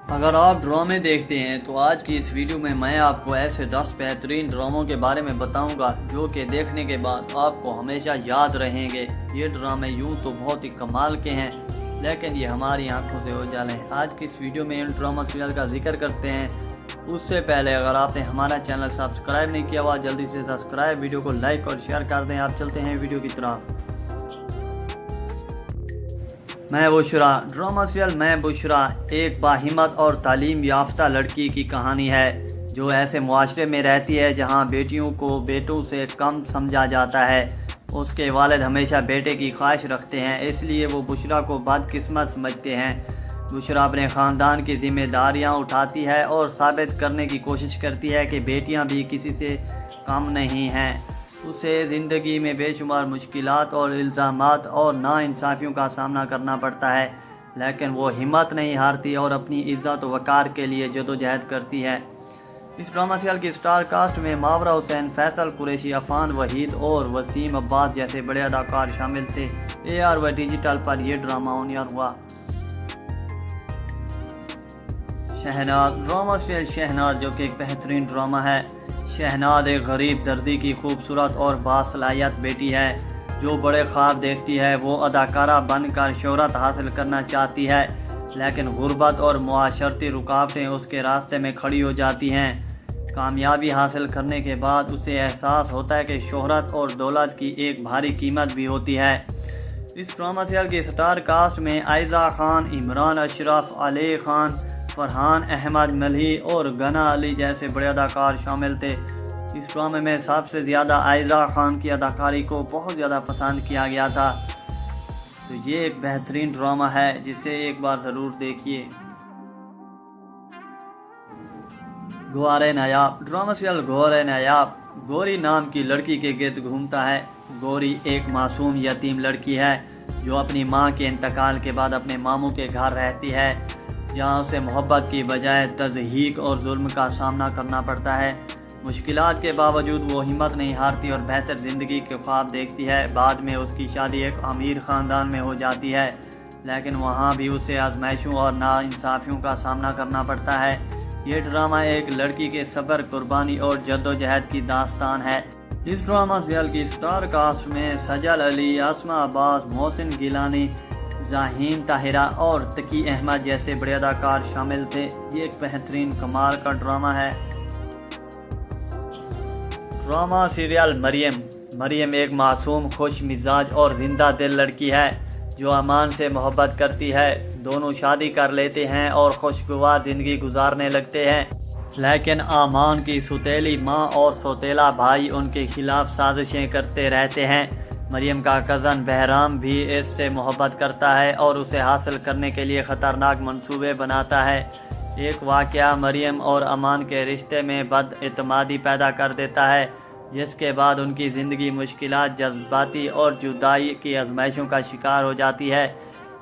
اگر آپ ڈرامے دیکھتے ہیں تو آج کی اس ویڈیو میں آپ کو ایسے 10 بہترین ڈراموں کے بارے میں بتاؤں گا جو کہ دیکھنے کے بعد آپ کو ہمیشہ یاد رہیں گے۔ یہ ڈرامے یوں تو بہت ہی کمال کے ہیں لیکن یہ ہماری آنکھوں سے اوجھل ہیں۔ آج کی اس ویڈیو میں ان ڈرامہ سیریل کا ذکر کرتے ہیں۔ اس سے پہلے اگر آپ نے ہمارا چینل سبسکرائب نہیں کیا ہوا جلدی سے سبسکرائب، ویڈیو کو لائک اور شیئر کر دیں۔ آپ چلتے ہیں ویڈیو کی طرف۔ میں بشرا ڈرامہ سیریل میں بشرا ایک باہمت اور تعلیم یافتہ لڑکی کی کہانی ہے جو ایسے معاشرے میں رہتی ہے جہاں بیٹیوں کو بیٹوں سے کم سمجھا جاتا ہے۔ اس کے والد ہمیشہ بیٹے کی خواہش رکھتے ہیں، اس لیے وہ بشرا کو بدقسمت سمجھتے ہیں۔ بشرا اپنے خاندان کی ذمہ داریاں اٹھاتی ہے اور ثابت کرنے کی کوشش کرتی ہے کہ بیٹیاں بھی کسی سے کم نہیں ہیں۔ اسے زندگی میں بے شمار مشکلات اور الزامات اور ناانصافیوں کا سامنا کرنا پڑتا ہے، لیکن وہ ہمت نہیں ہارتی اور اپنی عزت و وقار کے لیے جدوجہد کرتی ہے۔ اس ڈرامہ سیریل کی سٹار کاسٹ میں ماورا حسین، فیصل قریشی، عفان وحید اور وسیم عباس جیسے بڑے اداکار شامل تھے۔ ARY ڈیجیٹل پر یہ ڈرامہ آن ہوا۔ شہناز ڈرامہ سیریل شہناز جو کہ ایک بہترین ڈرامہ ہے۔ شہناز ایک غریب دردی کی خوبصورت اور باصلاحیت بیٹی ہے جو بڑے خواب دیکھتی ہے۔ وہ اداکارہ بن کر شہرت حاصل کرنا چاہتی ہے لیکن غربت اور معاشرتی رکاوٹیں اس کے راستے میں کھڑی ہو جاتی ہیں۔ کامیابی حاصل کرنے کے بعد اسے احساس ہوتا ہے کہ شہرت اور دولت کی ایک بھاری قیمت بھی ہوتی ہے۔ اس ڈرامہ سیریل کی سٹار کاسٹ میں عائزہ خان، عمران اشرف، علی خان، فرحان احمد ملھی اور گنا علی جیسے بڑے اداکار شامل تھے۔ اس ڈرامے میں سب سے زیادہ عائزہ خان کی اداکاری کو بہت زیادہ پسند کیا گیا تھا۔ تو یہ ایک بہترین ڈرامہ ہے جسے ایک بار ضرور دیکھیے۔ گوہر نایاب ڈرامہ سیریل گوہر نایاب گوری نام کی لڑکی کے گرد گھومتا ہے۔ گوری ایک معصوم یتیم لڑکی ہے جو اپنی ماں کے انتقال کے بعد اپنے ماموں کے گھر رہتی ہے جہاں اسے محبت کی بجائے تضحیک اور ظلم کا سامنا کرنا پڑتا ہے۔ مشکلات کے باوجود وہ ہمت نہیں ہارتی اور بہتر زندگی کے خواب دیکھتی ہے۔ بعد میں اس کی شادی ایک امیر خاندان میں ہو جاتی ہے لیکن وہاں بھی اسے آزمائشوں اور ناانصافیوں کا سامنا کرنا پڑتا ہے۔ یہ ڈرامہ ایک لڑکی کے صبر، قربانی اور جدوجہد کی داستان ہے۔ اس ڈرامہ سیریل کی سٹار کاسٹ میں سجل علی، اسما عباس، محسن گیلانی، ذہین طاہرہ اور تقی احمد جیسے بڑے اداکار شامل تھے۔ یہ ایک بہترین کمال کا ڈرامہ ہے۔ ڈرامہ سیریل مریم مریم ایک معصوم، خوش مزاج اور زندہ دل لڑکی ہے جو امان سے محبت کرتی ہے۔ دونوں شادی کر لیتے ہیں اور خوشگوار زندگی گزارنے لگتے ہیں لیکن امان کی سوتیلی ماں اور سوتیلا بھائی ان کے خلاف سازشیں کرتے رہتے ہیں۔ مریم کا کزن بہرام بھی اس سے محبت کرتا ہے اور اسے حاصل کرنے کے لیے خطرناک منصوبے بناتا ہے۔ ایک واقعہ مریم اور امان کے رشتے میں بد اعتمادی پیدا کر دیتا ہے جس کے بعد ان کی زندگی مشکلات، جذباتی اور جدائی کی آزمائشوں کا شکار ہو جاتی ہے۔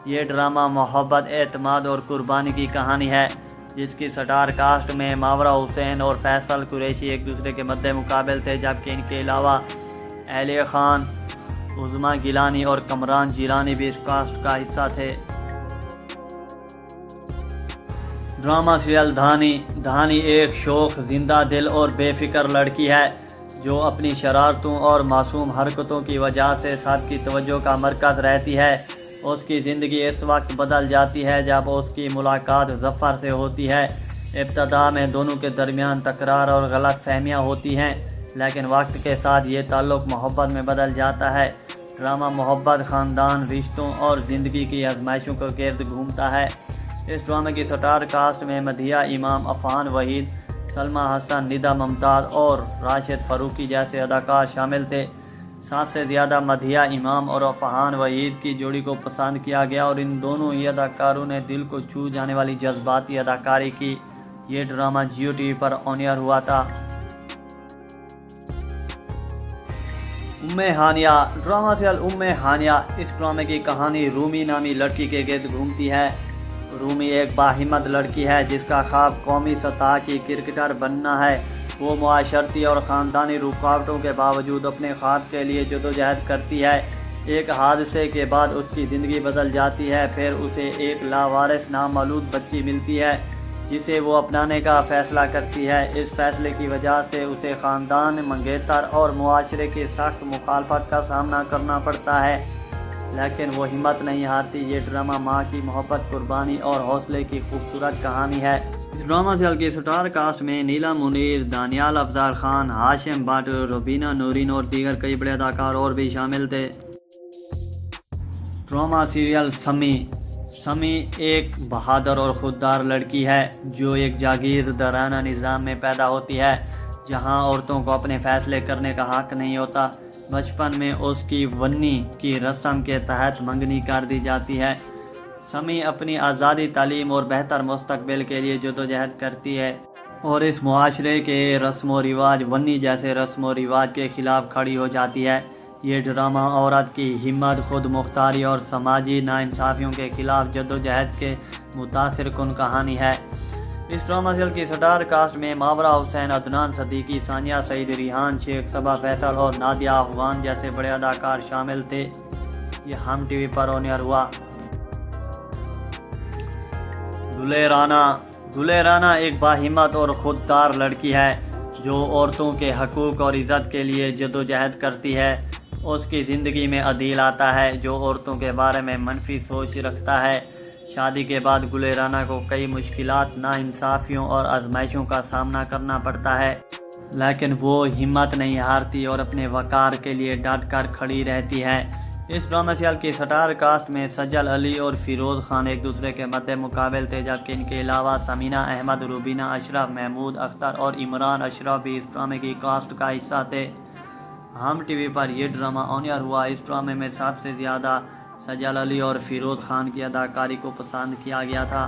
یہ ڈرامہ محبت، اعتماد اور قربانی کی کہانی ہے جس کی سٹار کاسٹ میں ماورا حسین اور فیصل قریشی ایک دوسرے کے مد مقابل تھے جبکہ ان کے علاوہ علی خان، عظما گیلانی اور کمران جیلانی بھی اس کاسٹ کا حصہ تھے۔ ڈرامہ سیریل دھانی دھانی ایک شوخ، زندہ دل اور بے فکر لڑکی ہے جو اپنی شرارتوں اور معصوم حرکتوں کی وجہ سے سب کی توجہ کا مرکز رہتی ہے۔ اس کی زندگی اس وقت بدل جاتی ہے جب اس کی ملاقات ظفر سے ہوتی ہے۔ ابتدا میں دونوں کے درمیان تکرار اور غلط فہمیاں ہوتی ہیں لیکن وقت کے ساتھ یہ تعلق محبت میں بدل جاتا ہے۔ ڈرامہ محبت، خاندان، رشتوں اور زندگی کی آزمائشوں کے گرد گھومتا ہے۔ اس ڈرامے کی سٹار کاسٹ میں مدیحہ امام، عفان وحید، سلمیٰ حسن، ندا ممتاز اور راشد فاروقی جیسے اداکار شامل تھے۔ سب سے زیادہ مدیحہ امام اور عفان وحید کی جوڑی کو پسند کیا گیا اور ان دونوں ہی اداکاروں نے دل کو چھو جانے والی جذباتی اداکاری کی۔ یہ ڈرامہ جیو ٹی وی پر آن ایئر ہوا تھا۔ ام ہانیہ ڈرامہ سیریل ام ہانیہ اس ڈرامے کی کہانی رومی نامی لڑکی کے گرد گھومتی ہے۔ رومی ایک باہمت لڑکی ہے جس کا خواب قومی سطح کی کرکٹر بننا ہے۔ وہ معاشرتی اور خاندانی رکاوٹوں کے باوجود اپنے خواب کے لیے جدوجہد کرتی ہے۔ ایک حادثے کے بعد اس کی زندگی بدل جاتی ہے، پھر اسے ایک لاوارث نامولود بچی ملتی ہے جسے وہ اپنانے کا فیصلہ کرتی ہے۔ اس فیصلے کی وجہ سے اسے خاندان، منگیتر اور معاشرے کی سخت مخالفت کا سامنا کرنا پڑتا ہے، لیکن وہ ہمت نہیں ہارتی۔ یہ ڈرامہ ماں کی محبت، قربانی اور حوصلے کی خوبصورت کہانی ہے۔ اس ڈرامہ سیریل کی سٹار کاسٹ میں نیلا منیر، دانیال افضل خان، ہاشم بٹ، روبینہ نورین اور دیگر کئی بڑے اداکار اور بھی شامل تھے۔ ڈرامہ سیریل سمی ایک بہادر اور خوددار لڑکی ہے جو ایک جاگیردارانہ نظام میں پیدا ہوتی ہے جہاں عورتوں کو اپنے فیصلے کرنے کا حق نہیں ہوتا۔ بچپن میں اس کی ونی کی رسم کے تحت منگنی کر دی جاتی ہے۔ سمی اپنی آزادی، تعلیم اور بہتر مستقبل کے لیے جدوجہد کرتی ہے اور اس معاشرے کے رسم و رواج، ونی جیسے رسم و رواج کے خلاف کھڑی ہو جاتی ہے۔ یہ ڈرامہ عورت کی ہمت، خود مختاری اور سماجی ناانصافیوں کے خلاف جدوجہد کے متاثر کن کہانی ہے۔ اس ڈرامہ سیریل کی سٹار کاسٹ میں ماورا حسین، عدنان صدیقی، ثانیہ سعید، ریحان شیخ، صبا فیصل اور نادیہ افغان جیسے بڑے اداکار شامل تھے۔ یہ ہم ٹی وی پر آن ایئر ہوا۔ گلے رانا ایک باہمت اور خوددار لڑکی ہے جو عورتوں کے حقوق اور عزت کے لیے جدوجہد کرتی ہے۔ اس کی زندگی میں عدیل آتا ہے جو عورتوں کے بارے میں منفی سوچ رکھتا ہے۔ شادی کے بعد گلے رانا کو کئی مشکلات، ناانصافیوں اور آزمائشوں کا سامنا کرنا پڑتا ہے، لیکن وہ ہمت نہیں ہارتی اور اپنے وقار کے لیے ڈٹ کر کھڑی رہتی ہے۔ اس ڈرامہ سیریل کی سٹار کاسٹ میں سجل علی اور فیروز خان ایک دوسرے کے مد مقابل تھے، جبکہ ان کے علاوہ سمینہ احمد، روبینہ اشرف، محمود اختر اور عمران اشرف بھی اس ڈرامے کی کاسٹ کا حصہ تھے۔ ہم ٹی وی پر یہ ڈرامہ آن ایئر ہوا۔ اس ڈرامے میں سب سے زیادہ سجل علی اور فیروز خان کی اداکاری کو پسند کیا گیا تھا۔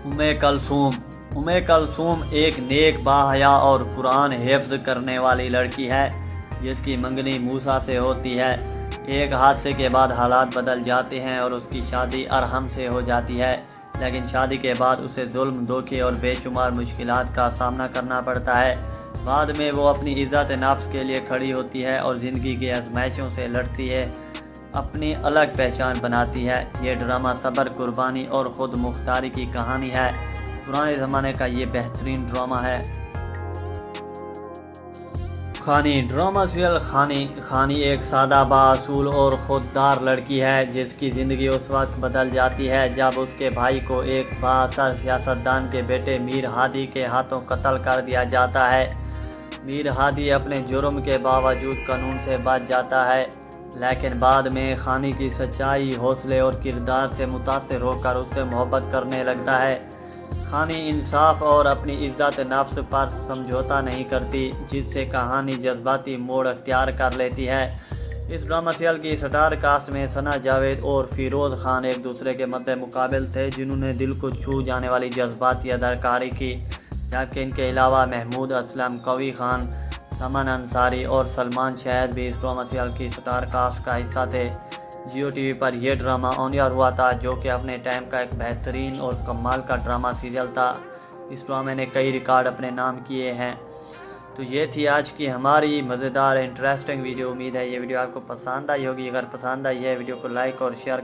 ام کلثوم ایک نیک، باحیا اور قرآن حفظ کرنے والی لڑکی ہے جس کی منگنی موسیٰ سے ہوتی ہے۔ ایک حادثے کے بعد حالات بدل جاتے ہیں اور اس کی شادی ارحم سے ہو جاتی ہے، لیکن شادی کے بعد اسے ظلم، دھوکے اور بے شمار مشکلات کا سامنا کرنا پڑتا ہے۔ بعد میں وہ اپنی عزت نفس کے لیے کھڑی ہوتی ہے اور زندگی کی آزمائشوں سے لڑتی ہے، اپنی الگ پہچان بناتی ہے۔ یہ ڈرامہ صبر، قربانی اور خود مختاری کی کہانی ہے۔ پرانے زمانے کا یہ بہترین ڈرامہ ہے۔ ڈرامہ سیریل خانی ایک سادہ، بااصول اور خوددار لڑکی ہے جس کی زندگی اس وقت بدل جاتی ہے جب اس کے بھائی کو ایک بااثر سیاستدان کے بیٹے میر ہادی کے ہاتھوں قتل کر دیا جاتا ہے۔ میر ہادی اپنے جرم کے باوجود قانون سے بچ جاتا ہے، لیکن بعد میں خانی کی سچائی، حوصلے اور کردار سے متاثر ہو کر اس سے محبت کرنے لگتا ہے۔ خانی انصاف اور اپنی عزت نفس پر سمجھوتا نہیں کرتی، جس سے کہانی جذباتی موڑ اختیار کر لیتی ہے۔ اس ڈرامہ سیریل کی سٹار کاسٹ میں ثنا جاوید اور فیروز خان ایک دوسرے کے مد مقابل تھے جنہوں نے دل کو چھو جانے والی جذباتی اداکاری کی، جبکہ ان کے علاوہ محمود اسلم، قوی خان، سمن انصاری اور سلمان شاہد بھی اس ڈرامہ سیریل کی سٹار کاسٹ کا حصہ تھے۔ جیو ٹی وی پر یہ ڈرامہ آن ایئر ہوا تھا جو کہ اپنے ٹائم کا ایک بہترین اور کمال کا ڈرامہ سیریل تھا۔ اس ڈرامے نے کئی ریکارڈ اپنے نام کیے ہیں۔ تو یہ تھی آج کی ہماری مزیدار انٹرسٹنگ ویڈیو۔ امید ہے یہ ویڈیو آپ کو پسند آئی ہوگی۔ اگر پسند آئی ہے ویڈیو کو لائک اور شیئر